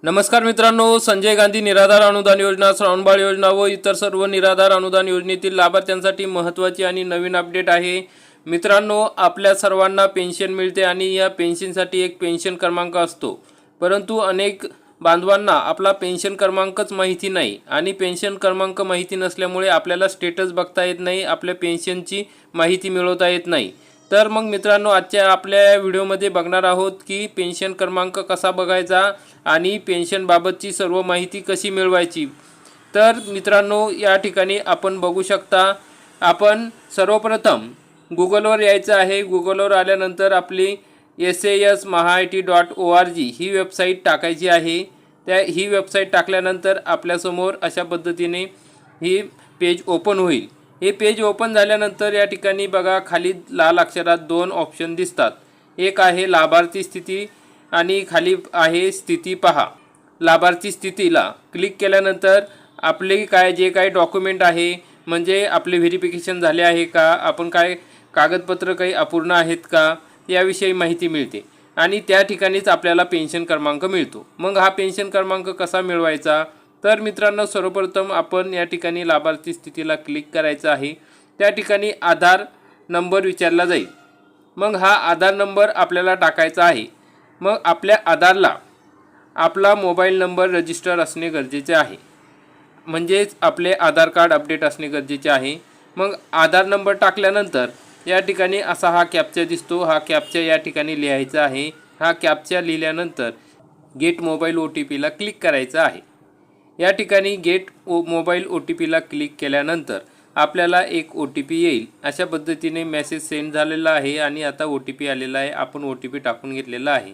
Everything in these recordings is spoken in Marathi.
नमस्कार मित्रांनो, संजय गांधी निराधार अनुदान योजना, श्रावणबाळ योजना व इतर सर्व निराधार अनुदान योजनेतील लाभार्थ्यांसाठी महत्त्वाची आणि नवीन अपडेट आहे। मित्रांनो, आपल्या सर्वांना पेन्शन मिळते आणि या पेन्शनसाठी एक पेन्शन क्रमांक असतो, परंतु अनेक बांधवांना आपला पेन्शन क्रमांकच माहिती नाही आणि पेन्शन क्रमांक माहिती नसल्यामुळे आपल्याला स्टेटस बघता येत नाही, आपल्या पेन्शनची माहिती मिळवता येत नाही। तर मग मित्रांनो, आजच्या आपल्या व्हिडिओमध्ये बघणार आहोत की पेन्शन क्रमांक कसा बघायचा आणि पेन्शनबाबतची सर्व माहिती कशी मिळवायची। तर मित्रांनो, या ठिकाणी आपण बघू शकता, आपण सर्वप्रथम गुगलवर यायचं आहे। गुगलवर आल्यानंतर आपली sasmahit.org ही वेबसाईट टाकायची आहे। ही वेबसाईट टाकल्यानंतर आपल्यासमोर अशा पद्धतीने ही पेज ओपन होईल। हे पेज ओपन झाल्यानंतर या ठिकाणी बघा, खाली लाल अक्षरात दोन ऑप्शन दिसतात। एक आहे लाभार्थी स्थिती आणि खाली आहे स्थिती पहा। लाभार्थी स्थितीला क्लिक केल्यानंतर आपले जे काय डॉक्युमेंट आहे, म्हणजे आपले व्हेरिफिकेशन झाले आहे का, आपण काय कागदपत्र काही अपूर्ण आहेत का, याविषयी माहिती मिळते आणि त्या ठिकाणीच आपल्याला पेन्शन क्रमांक मिळतो। मग हा पेन्शन क्रमांक कसा मिळवायचा? तर मित्रांनो, सर्वप्रथम आपण या ठिकाणी लाभार्थी स्थितीला क्लिक करायचं आहे। त्या ठिकाणी आधार नंबर विचारला जाईल। मग हा आधार नंबर आपल्याला टाकायचा आहे। मग आपल्या आधारला आपला मोबाईल नंबर रजिस्टर असणे गरजेचे आहे, म्हणजेच आपले आधार कार्ड अपडेट असणे गरजेचे आहे। मग आधार नंबर टाकल्यानंतर या ठिकाणी असा हा कॅप्चा दिसतो, हा कॅप्चा या ठिकाणी लिहायचा आहे। हा कॅप्चा लिहिल्यानंतर गेट मोबाईल OTPला क्लिक करायचं आहे। या ठिकाणी गेट मोबाईल OTPला क्लिक केल्यानंतर आपल्याला एक OTP येईल। अशा पद्धतीने मेसेज सेंड झालेला आहे आणि आता OTP आलेला आहे। आपण OTP टाकून घेतलेला आहे।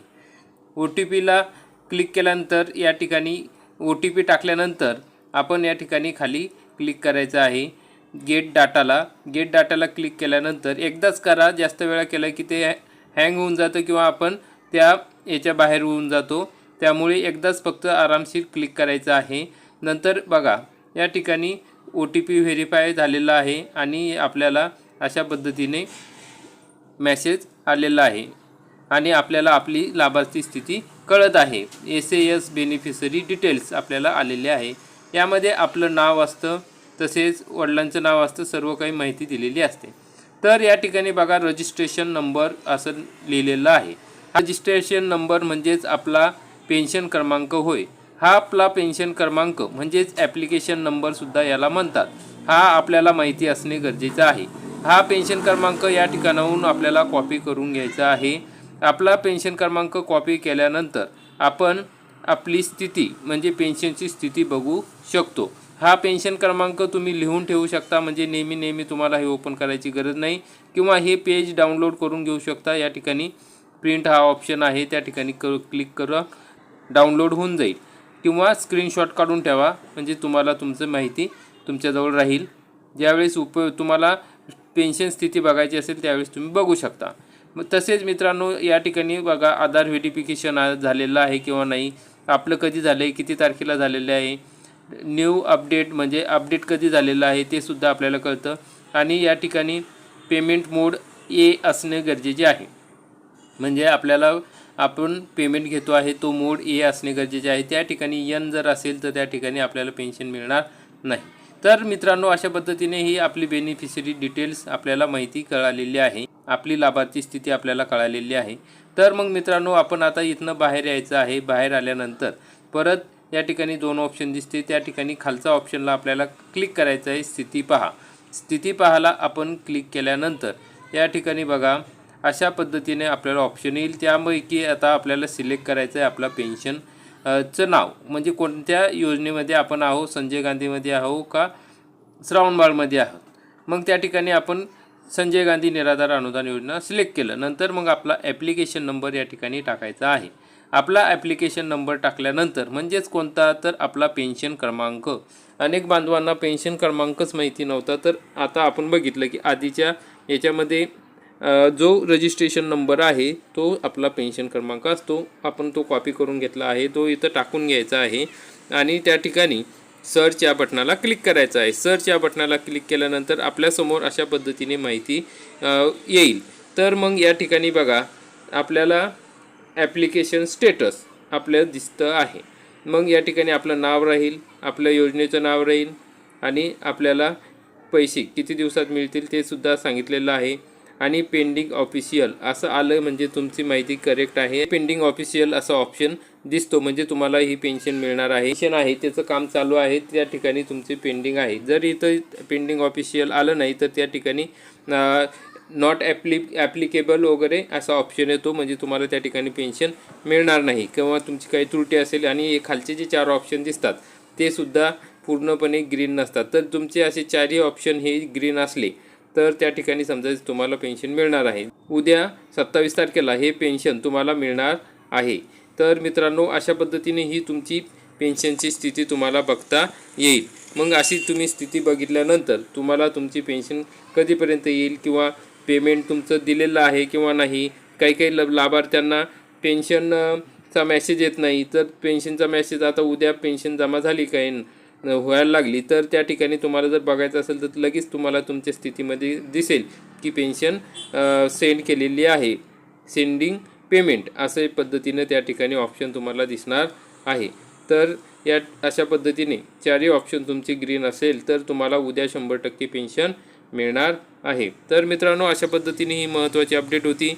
OTPला क्लिक केल्यानंतर या ठिकाणी OTP टाकल्यानंतर आपण या ठिकाणी खाली क्लिक करायचं आहे गेट डाटाला क्लिक केल्यानंतर एकदाच करा, जास्त वेळा केला की ते हँग होऊन जातं किंवा आपण त्या याच्या बाहेर होऊन जातो, त्यामुळे एकदाच फक्त आरामशीर क्लिक करायचं आहे। नंतर बघा, या ठिकाणी OTP व्हेरीफाय झालेला आहे आणि आपल्याला अशा पद्धतीने मेसेज आलेला आहे आणि आपल्याला आपली लाभार्थी स्थिती कळत आहे। SAS बेनिफिशरी डिटेल्स आपल्याला आलेले आहे। यामध्ये आपलं नाव असतं, तसेच वडिलांचं नाव असतं, सर्व काही माहिती दिलेली असते। तर या ठिकाणी बघा, रजिस्ट्रेशन नंबर असं लिहिलेलं आहे। हा रजिस्ट्रेशन नंबर म्हणजेच आपला पेन्शन क्रमांक होय। हा आपला पेन्शन क्रमांक म्हणजेच ॲप्लिकेशन नंबरसुद्धा याला म्हणतात। हा आपल्याला माहिती असणे गरजेचं आहे। हा पेन्शन क्रमांक या ठिकाणाहून आपल्याला कॉपी करून घ्यायचा आहे। आपला पेन्शन क्रमांक कॉपी केल्यानंतर आपण आपली स्थिती म्हणजे पेन्शनची स्थिती बघू शकतो। हा पेन्शन क्रमांक तुम्ही लिहून ठेवू शकता, म्हणजे नेहमी तुम्हाला हे ओपन करायची गरज नाही, किंवा हे पेज डाउनलोड करून घेऊ शकता। या ठिकाणी प्रिंट हा ऑप्शन आहे, त्या ठिकाणी क्लिक करा, डाउनलोड होऊन जाईल, किंवा स्क्रीनशॉट काढून ठेवा, म्हणजे तुम्हाला तुमचं माहिती तुमच्याजवळ राहील। ज्यावेळेस तुम्हाला पेन्शन स्थिती बघायची असेल त्यावेळेस तुम्ही बघू शकता। मग तसेच मित्रांनो, या ठिकाणी बघा, आधार व्हेरिफिकेशन झालेलं आहे किंवा नाही, आपलं कधी झालं आहे, किती तारखेला झालेलं आहे, न्यू अपडेट म्हणजे अपडेट कधी झालेलं आहे ते सुद्धा आपल्याला कळतं। आणि या ठिकाणी पेमेंट मोड A असणे गरजेचे आहे, म्हणजे आपल्याला आपण पेमेंट घेतो आहे तो मोड A असणे गरजेचे आहे। त्या ठिकाणी N जर असेल तर त्या ठिकाणी आपल्याला पेन्शन मिळणार नाही। तर मित्रांनो, अशा पद्धतीने ही आपली बेनिफिशरी डिटेल्स आपल्याला माहिती कळालेली आहे, आपली लाभार्थी स्थिती आपल्याला कळालेली आहे। तर मग मित्रांनो, आपण आता इथनं बाहेर यायचं आहे। बाहेर आल्यानंतर परत या ठिकाणी दोन ऑप्शन दिसते, त्या ठिकाणी खालचा ऑप्शनला आपल्याला क्लिक करायचं आहे स्थिती पहा। स्थिती पाहाला आपण क्लिक केल्यानंतर या ठिकाणी बघा, अशा पद्धतीने आपल्याला ऑप्शन येईल। त्यापैकी आता आपल्याला सिलेक्ट करायचं आहे आपला पेन्शन चं नाव, म्हणजे कोणत्या योजनेमध्ये आपण आहोत, संजय गांधीमध्ये आहोत का श्रावणबाळमध्ये आहोत। मग त्या ठिकाणी आपण संजय गांधी निराधार अनुदान योजना सिलेक्ट केलं। नंतर मग आपला ॲप्लिकेशन नंबर या ठिकाणी टाकायचा आहे। आपला ॲप्लिकेशन नंबर टाकल्यानंतर म्हणजेच कोणता, तर आपला पेन्शन क्रमांक। अनेक बांधवांना पेन्शन क्रमांकच माहिती नव्हता, तर आता आपण बघितलं की आधीच्या याच्यामध्ये जो रजिस्ट्रेशन नंबर आहे तो आपला पेन्शन क्रमांक असतो। आपण तो कॉपी करून घेतला आहे, तो इथं टाकून घ्यायचा आहे आणि त्या ठिकाणी सर्च या बटनाला क्लिक करायचं आहे। सर्च या बटनाला क्लिक केल्यानंतर आपल्यासमोर अशा पद्धतीने माहिती येईल। तर मग या ठिकाणी बघा, आपल्याला ॲप्लिकेशन स्टेटस आपल्याला दिसतं आहे। मग या ठिकाणी आपलं नाव राहील, आपल्या योजनेचं नाव राहील आणि आपल्याला पैसे किती दिवसात मिळतील ते सुद्धा सांगितलेलं आहे. आणि पेंडिंग ऑफिशियल असं आलं म्हणजे तुमची माहिती करेक्ट आहे. पेंडिंग ऑफिशियल असा ऑप्शन दिसतो म्हणजे तुम्हाला ही पेन्शन मिळणार आहे. पेन्शन आहे त्याचं काम चालू आहे, त्या ठिकाणी तुमचे पेंडिंग आहे. जर इथं पेंडिंग ऑफिशियल आलं नाही तर त्या ठिकाणी नॉट ॲप्लिकेबल वगैरे असा ऑप्शन येतो, म्हणजे तुम्हाला त्या ठिकाणी पेन्शन मिळणार नाही किंवा तुमची काही त्रुटी असेल. आणि खालचे जे 4 ऑप्शन दिसतात ते सुद्धा पूर्णपणे ग्रीन नसतात. तर तुमचे असे 4ही ऑप्शन हे ग्रीन असले तर त्या ठिकाणी समजायचं तुम्हाला पेन्शन मिळणार आहे. उद्या 27 तारखेला हे पेन्शन तुम्हाला मिळणार आहे. तर मित्रांनो, अशा पद्धतीने ही तुमची पेन्शनची स्थिती तुम्हाला बघता येईल. मग अशी तुम्ही स्थिती बघितल्यानंतर तुम्हाला तुमची पेन्शन कधीपर्यंत येईल किंवा पेमेंट तुमचं दिलेलं आहे किंवा नाही. काही लाभार्थ्यांना पेन्शनचा मेसेज येत नाही, तर पेन्शनचा मेसेज आता उद्या पेन्शन जमा झाली काय व्हायला लागली तर त्या ठिकाणी तुम्हाला जर बघायचं असेल तर लगेच तुम्हाला तुमच्या स्थितीमध्ये दिसेल की पेन्शन सेंड केलेली आहे, सेंडिंग पेमेंट अशा पद्धतीने त्या ठिकाणी ऑप्शन तुम्हाला दिसणार आहे. तर या अशा पद्धतीने 4ही ऑप्शन तुमची ग्रीन असेल तर तुम्हाला उद्या 100% पेन्शन मिळणार आहे. तर मित्रांनो, अशा पद्धतीने ही महत्त्वाची अपडेट होती.